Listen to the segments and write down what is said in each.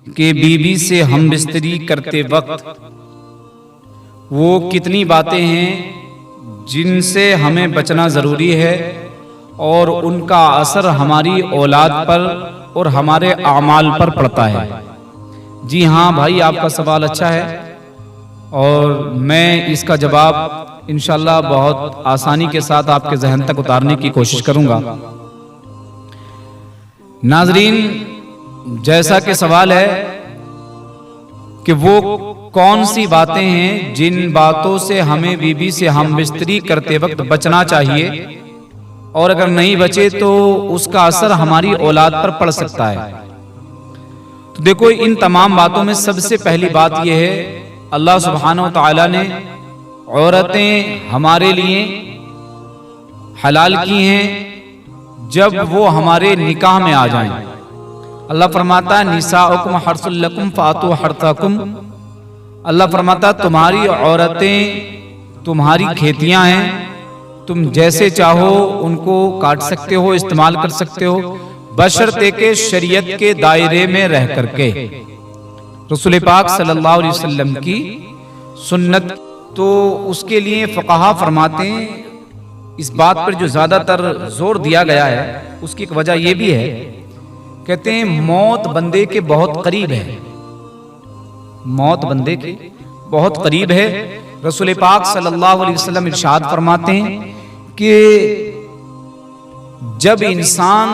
कि बीवी से हम बिस्तरी करते वक्त वो कितनी बातें हैं जिनसे हमें बचना ज़रूरी है और उनका असर हमारी औलाद पर और हमारे आमाल पर पड़ता है। जी हाँ भाई, आपका सवाल अच्छा है और मैं इसका जवाब इंशाअल्लाह बहुत आसानी के साथ आपके जहन तक उतारने की कोशिश करूंगा। नाजरीन, जैसा कि सवाल है कि वो कौन सी बातें हैं जिन बातों से हमें बीवी से हम बिस्तरी करते वक्त बचना चाहिए और अगर नहीं बचे तो उसका असर हमारी औलाद पर पड़ सकता है। तो देखो, इन तमाम बातों में सबसे पहली बात यह है, अल्लाह सुब्हानहू व तआला ने औरतें हमारे लिए हलाल की हैं जब वो हमारे निकाह में आ जाएं। अल्लाह फरमाता है निसाउकुम हर्सुल लकुम फातू हर्सकुम। अल्लाह फरमाता तुम्हारी औरतें तुम्हारी खेतियां हैं, तुम जैसे चाहो उनको काट सकते हो, इस्तेमाल कर सकते हो, बशर्ते के शरीयत के दायरे में रह करके। रसूल पाक सल्लल्लाहु अलैहि वसल्लम की सुन्नत। तो उसके लिए फक़हा फरमाते हैं, इस बात पर जो ज्यादातर जोर दिया गया है उसकी एक वजह यह भी है, कहते हैं मौत बंदे के बहुत करीब है, मौत बंदे के बहुत करीब है। रसूल पाक सल्लल्लाहु अलैहि वसल्लम इरशाद फरमाते हैं कि जब इंसान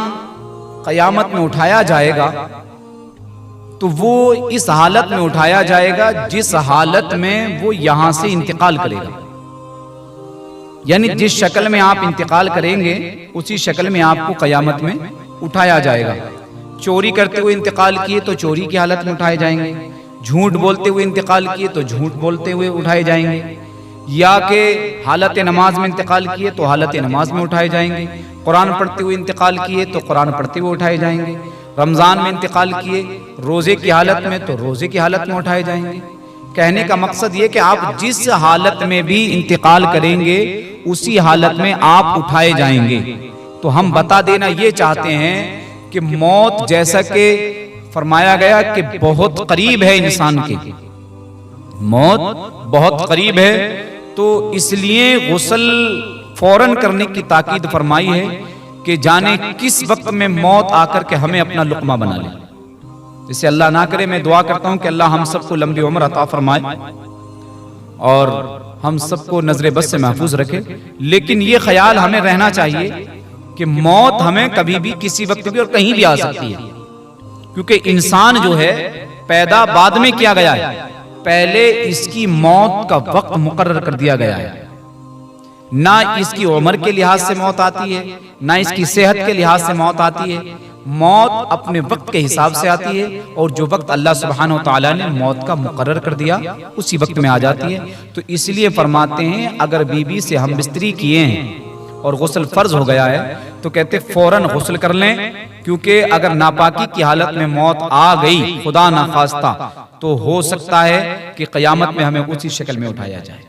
क़यामत में उठाया जाएगा तो वो इस हालत में उठाया जाएगा जिस हालत में वो यहां से इंतकाल करेगा। यानी जिस शक्ल में आप इंतकाल करेंगे उसी शक्ल में आपको क़यामत में उठाया जाएगा। चोरी करते हुए इंतकाल किए तो चोरी की हालत में उठाए जाएंगे, झूठ बोलते हुए इंतकाल किए तो झूठ बोलते हुए उठाए जाएंगे, या के हालत नमाज में इंतकाल किए तो हालत नमाज में उठाए जाएंगे, कुरान पढ़ते हुए इंतकाल किए तो कुरान पढ़ते हुए उठाए जाएंगे, रमजान में इंतकाल किए रोजे की हालत में तो रोजे की हालत में उठाए जाएंगे। कहने का मकसद ये कि आप जिस हालत में भी इंतकाल करेंगे उसी हालत में आप उठाए जाएंगे। तो हम बता देना ये चाहते हैं कि मौत जैसा कि फरमाया गया कि बहुत करीब है, इंसान के मौत बहुत करीब है, तो इसलिए गुस्ल फौरन करने की ताकीद फरमाई है कि जाने किस वक्त में मौत आकर के हमें अपना लुक़मा बना ले। जिसे अल्लाह ना करे, मैं दुआ करता हूं कि अल्लाह हम सबको लंबी उम्र अता फरमाए और हम सबको नजर बस से महफूज रखे। लेकिन ये ख्याल हमें रहना चाहिए कि मौत हमें कभी भी किसी वक्त भी और कहीं भी आ सकती है, क्योंकि इंसान जो है पैदा बाद में किया गया है, पहले इसकी मौत का वक्त मुकर्रर कर दिया गया है। ना इसकी उम्र के लिहाज से मौत आती है, ना इसकी सेहत के लिहाज से मौत आती है। मौत अपने वक्त के हिसाब से आती है और जो वक्त अल्लाह सुब्हानहू व तआला ने मौत का मुकर्रर कर दिया उसी वक्त में आ जाती है। तो इसलिए फरमाते हैं अगर बीवी से हम बिस्तरी किए हैं और गुस्ल फर्ज हो गया है तो कहते फौरन गुस्ल कर लें, क्योंकि अगर नापाकी की हालत में मौत आ गई खुदा ना खास्ता तो हो सकता है कि क़यामत में हमें उसी शक्ल में उठाया जाए।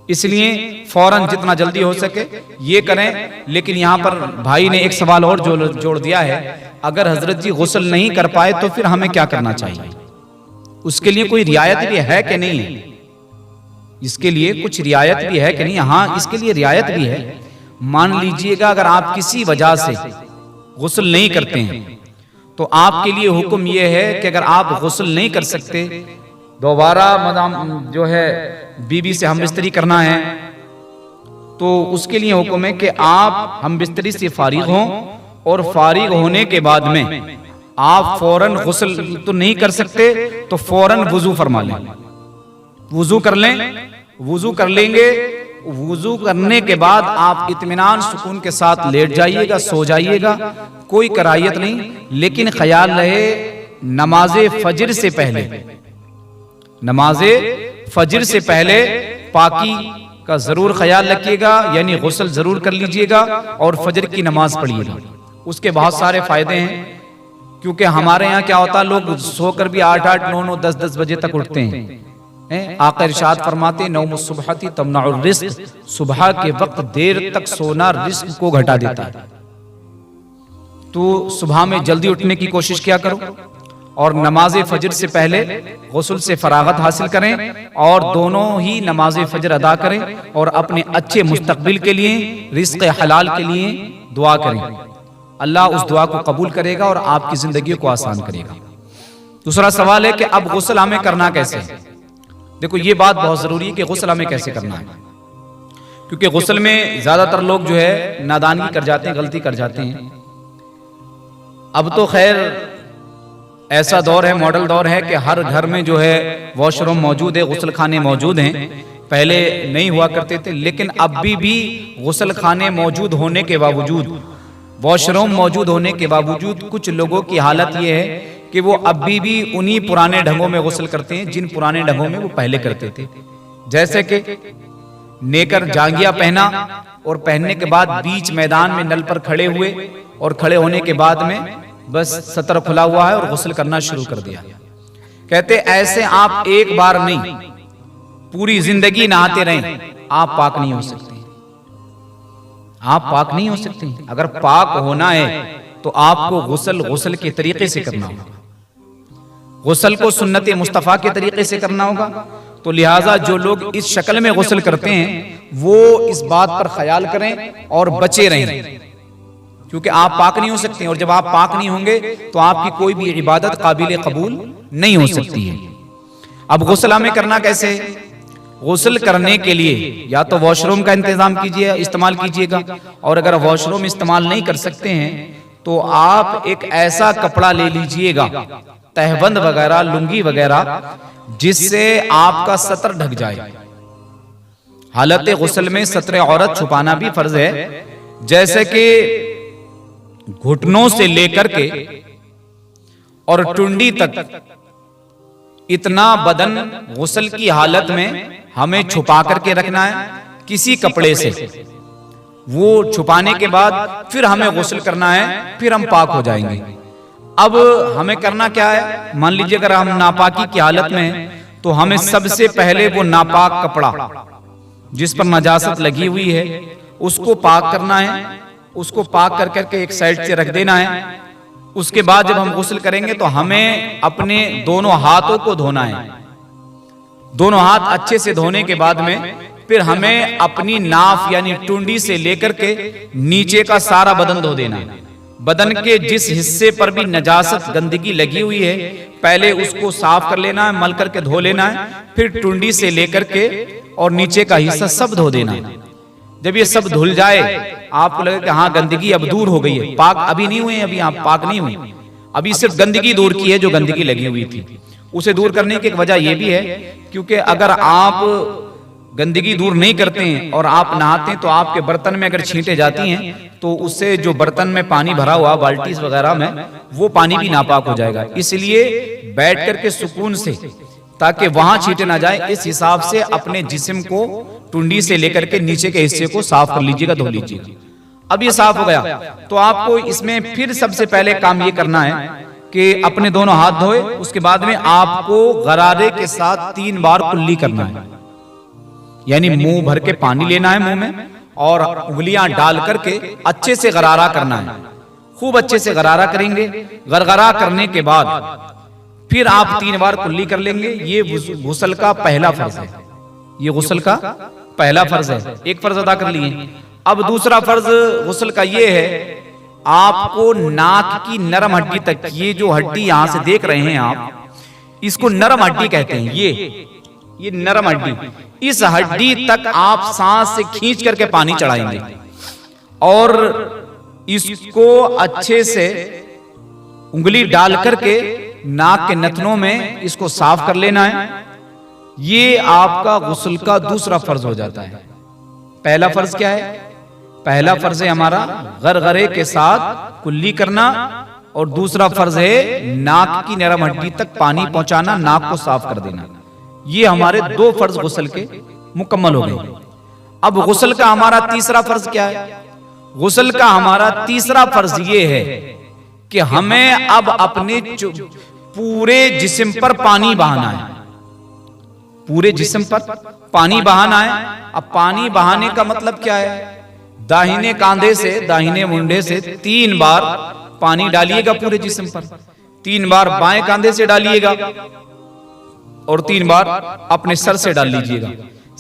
इसलिए फौरन जितना जल्दी हो सके ये करें। लेकिन यहाँ पर भाई ने एक सवाल और जोड़ दिया है, अगर हजरत जी गुस्ल नहीं कर पाए तो फिर हमें क्या करना चाहिए? उसके लिए कोई रियायत भी है कि नहीं है? इसके लिए कुछ रियायत भी है कि नहीं? हाँ, इसके लिए रियायत भी है। मान लीजिएगा अगर आप किसी वजह से गुस्ल नहीं करते हैं तो आपके लिए हुक्म यह है कि अगर आप गुस्ल नहीं कर सकते, दोबारा जो है बीवी से हम बिस्तरी करना है, तो उसके लिए हुक्म है कि आप हम बिस्तरी से फारिग हों और फारिग होने के बाद में आप फौरन गुस्ल तो नहीं कर सकते तो फौरन वुजू फरमा लें, वुजू कर लें। वुजू कर लेंगे, वुजू करने के बाद आप इत्मीनान सुकून के साथ लेट जाइएगा, सो जाइएगा, कोई कराहियत नहीं। लेकिन ख्याल रहे नमाजे फजर से पहले, नमाजे फजर से पहले पाकी का जरूर ख्याल रखिएगा, यानी गुस्ल जरूर कर लीजिएगा और फजर की नमाज पढ़िएगा। उसके बहुत सारे फायदे हैं, क्योंकि हमारे यहाँ क्या होता है, लोग सोकर भी 8-8, 9-9, 10-10 बजे तक उठते हैं। आका इरशाद फरमाते नौमुस सुबहती तमनउर रिज़्क, सुबह के वक्त देर तक सोना रिज़्क को घटा देता है। तो सुबह में जल्दी उठने की कोशिश किया करो और नमाज फजर से पहले गुस्ल से फरागत हासिल करें और दोनों ही नमाज फजर अदा करें और अपने अच्छे मुस्तकबिल के लिए, रिज़्क़ हलाल के लिए दुआ करें। अल्लाह उस दुआ को कबूल करेगा और आपकी जिंदगी को आसान करेगा। दूसरा सवाल है कि अब गुस्ल हमें करना कैसे है। देखो, ये बात बहुत जरूरी है कि गुस्ल हमें कैसे करना है, क्योंकि गुस्ल में ज्यादातर लोग जो है नादानी कर जाते हैं, गलती कर जाते हैं। अब तो खैर ऐसा दौर है, मॉडल दौर है कि हर घर में जो है वॉशरूम मौजूद है, गुस्ल खाने मौजूद हैं। पहले नहीं हुआ करते थे, लेकिन अभी भी गुस्ल खाने मौजूद होने के बावजूद, वॉशरूम मौजूद होने के बावजूद कुछ लोगों की हालत ये है कि वो अभी भी उन्हीं पुराने ढंगों में गुस्ल करते हैं जिन पुराने ढंगों में वो पहले करते थे। जैसे कि नेकर जांघिया पहना और पहनने के बाद बीच मैदान में नल पर खड़े हुए और खड़े होने के बाद में बस सतर खुला हुआ है और गुस्ल करना शुरू कर दिया। कहते ऐसे आप एक बार नहीं पूरी जिंदगी नहाते रहें, आप पाक नहीं हो सकते। आप पाक नहीं हो सकते। अगर पाक होना है तो आपको गुस्ल के तरीके से करना होगा, गुस्ल को सुन्नत मुस्तफ़ा के तरीके से करना होगा। तो लिहाजा जो लोग इस शक्ल में गुस्ल करते हैं वो इस बात पर ख्याल करें और बचे रहें, क्योंकि आप पाक नहीं हो सकते और जब आप पाक नहीं होंगे तो आपकी कोई भी इबादत काबिल कबूल नहीं हो सकती है। अब गुस्ल हमें करना कैसे? गुस्ल करने के लिए या तो वॉशरूम का इंतजाम कीजिए, इस्तेमाल कीजिएगा, और अगर वॉशरूम इस्तेमाल नहीं कर सकते हैं तो आप एक ऐसा कपड़ा ले लीजिएगा, तहबंद वगैरह, लुंगी वगैरह, जिससे आपका सतर ढक जाए। हालत गुस्ल में सत्र औरत छुपाना भी फर्ज है, जैसे कि घुटनों से लेकर के और टुंडी तक इतना बदन गुस्ल की हालत में हमें छुपा करके रखना है किसी कपड़े से। वो छुपाने के बाद फिर हमें गुस्ल करना है, फिर हम पाक हो जाएंगे। अब हमें करना क्या है? मान लीजिए अगर हम नापाकी की हालत में हैं तो हमें सबसे पहले वो नापाक कपड़ा जिस पर नजासत लगी हुई है उसको पाक करना है, उसको पाक कर करके एक साइड से रख देना है। उसके बाद जब हम गुस्ल करेंगे तो हमें अपने दोनों हाथों को धोना है। दोनों हाथ अच्छे से धोने के बाद में फिर हमें अपनी नाफ यानी टुंडी से लेकर के नीचे का सारा बदन धो देना है। बदन के जिस हिस्से पर भी नजासत गंदगी लगी हुई है पहले उसको साफ कर लेना है, मल करके धो लेना है, फिर टुंडी से लेकर के और नीचे का हिस्सा सब धो देना है। जब ये सब धुल जाए आपको लगे कि हाँ गंदगी अब दूर हो गई है, पाक अभी नहीं हुए, अभी आप पाक नहीं हुए, अभी सिर्फ गंदगी दूर की है जो गंदगी लगी हुई थी। उसे दूर करने की एक वजह यह भी है क्योंकि अगर आप गंदगी दूर नहीं करते हैं और आप नहाते हैं तो आपके बर्तन में अगर छींटे जाती हैं तो उससे जो बर्तन में पानी भरा हुआ बाल्टी वगैरह में वो पानी भी नापाक हो जाएगा। इसलिए बैठ करके सुकून से, ताकि वहां छींटे ना जाए, इस हिसाब से अपने जिस्म को टुंडी से लेकर के नीचे के हिस्से को साफ कर लीजिएगा, धो लीजिएगा। अब ये साफ हो गया तो आपको इसमें फिर सबसे पहले काम ये करना है कि अपने दोनों हाथ धोए। उसके बाद में आपको गरारे के साथ 3 बार कुल्ली करना है, यानी मुंह भर के पानी लेना है मुंह में और उंगलियां डाल करके अच्छे से गरारा करना है। खूब अच्छे से गरारा करेंगे। गरगरा करने के बाद फिर आप 3 बार कुल्ली कर लेंगे। ये गुस्ल का पहला फर्ज है, ये गुस्ल का पहला फर्ज है। एक फर्ज अदा कर लिए। अब दूसरा फर्ज गुस्ल का ये है, आपको नाक की नरम हड्डी तक, ये जो हड्डी यहां से देख रहे हैं आप, इसको नरम हड्डी कहते हैं। ये नरम हड्डी, इस हड्डी तक आप सांस से खींच करके पानी चढ़ाएंगे और इसको अच्छे से उंगली डाल करके नाक के नथनों में इसको साफ कर लेना है। ये आपका गुस्ल का दूसरा फर्ज हो जाता है। पहला फर्ज क्या है? पहला फर्ज है हमारा गरगरे के साथ कुल्ली करना और दूसरा फर्ज है नाक की नरम हड्डी तक पानी पहुंचाना, नाक को साफ कर देना। ये हमारे 2 फर्ज गुस्ल के मुकम्मल हो गए। अब गुस्ल का हमारा तीसरा फर्ज क्या है? गुस्ल का हमारा तीसरा फर्ज ये है कि हमें अब अपने पूरे जिस्म पर पानी बहाना है। पूरे जिस्म पर पानी बहाना है। अब पानी बहाने का मतलब क्या है? दाहिने कांधे से, दाहिने मुंडे से 3 बार पानी डालिएगा पूरे जिस्म पर। 3 बार बाएं कंधे से डालिएगा और 3 बार अपने सर से डाल लीजिएगा।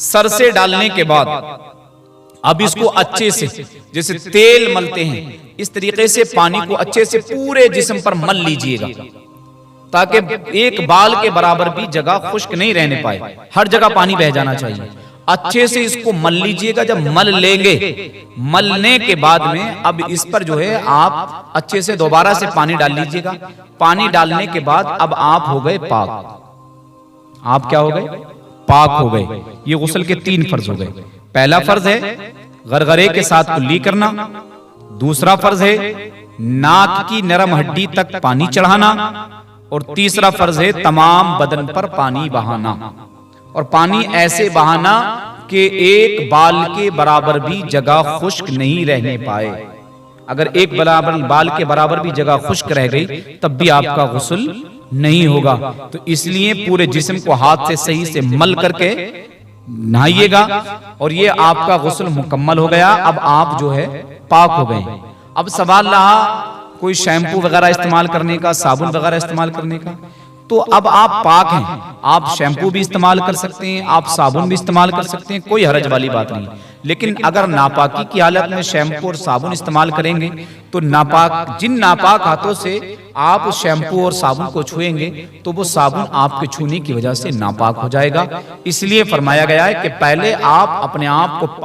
सर से डालने के बाद अब इसको अच्छे से, जैसे तेल मलते हैं इस तरीके से पानी को अच्छे से पूरे जिस्म पर मल लीजिएगा, ताकि एक बाल के बराबर भी जगह खुश्क नहीं रहने पाए, हर जगह पानी बह जाना चाहिए। अच्छे से इसको मल लीजिएगा। जब मल लेंगे, मलने के बाद में अब इस पर जो है आप अच्छे से दोबारा से पानी डाल लीजिएगा। पानी डालने के बाद अब आप हो गए पाक। आप क्या हो गए? पाक हो गए। ये गुस्ल के 3 फर्ज हो गए। पहला फर्ज है गरगरे के साथ कुल्ली करना, दूसरा फर्ज है नाक की नरम हड्डी तक पानी चढ़ाना, और तीसरा फर्ज है तमाम बदन पर पानी बहाना। और पानी ऐसे बहाना कि एक बाल के बराबर भी जगह खुश्क नहीं रहने पाए। अगर एक बराबर बाल के बराबर भी जगह खुश्क रह गई तब भी आपका गुस्ल नहीं होगा। तो इसलिए पूरे जिस्म को हाथ से सही से मल करके नहाइएगा और ये आपका गुस्ल मुकम्मल हो गया। अब आप जो है पाक हो गए। अब सवाल रहा कोई शैम्पू वगैरह इस्तेमाल करने का, साबुन वगैरह इस्तेमाल करने का, तो अब आप पाक हैं। आप शैम्पू भी इस्तेमाल कर सकते हैं, आप साबुन भी इस्तेमाल कर सकते हैं, कोई हरज वाली बात नहीं। लेकिन अगर नापाकी की हालत में शैम्पू और साबुन इस्तेमाल करेंगे तो जिन नापाक हाथों से आप उस शैम्पू और साबुन को छुएंगे तो वो साबुन आपके छूने की वजह से नापाक हो जाएगा। इसलिए फरमाया गया है कि पहले आप अपने आप को